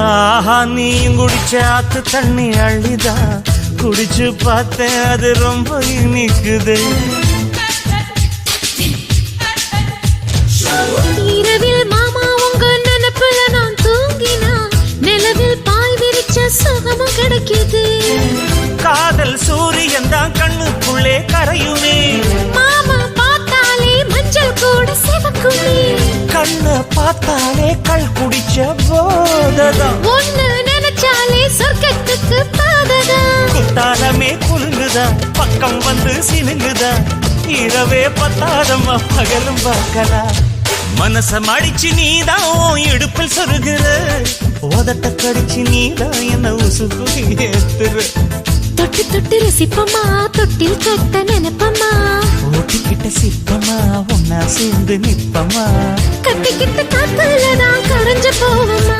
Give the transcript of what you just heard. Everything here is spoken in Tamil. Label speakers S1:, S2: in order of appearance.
S1: ஆஹா நீயும் குடிச்ச ஆத்து தண்ணி அள்ளிதா குடிச்சு பார்த்தேன் அது ரொம்ப இனிக்குது.
S2: இரவில் மாமா உங்க நினைப்புல நான் தூங்கினா நிலவில் பாய் விரிச்ச சுகமும் கிடைக்குது.
S1: காதல் சூரியன் தான் கண்ணுக்குள்ளே கரையுமே.
S2: மாமா பார்த்தாலே மஞ்சள் கூட சிவக்குமே.
S1: கண்ண பார்த்தாலே கள் குடிச்ச போததான்.
S2: ஒன்னு நினைச்சாலே சொர்க்கத்துக்கு பாததான்.
S1: குத்தாலமே குலுங்குதா பக்கம் வந்து சினுங்குதா. இரவே பத்தாதம்மா பகலும் பார்க்கலாம். மனச மடிச்சு நீதான் இடுப்பில் சொருகிற. உதட்ட கடிச்சு நீதான் என்ன உசுப்பு ஏத்துற.
S2: தொட்டு தொட்டு ரசிப்பமா தொட்டில் கட்ட நினைப்பமா.
S1: ஓட்டிக்கிட்ட சிப்பமா ஒன்னா சேர்ந்து நிப்பமா.
S2: கட்டிக்கிட்ட காத்துலதான் கரைஞ்சு போவமா.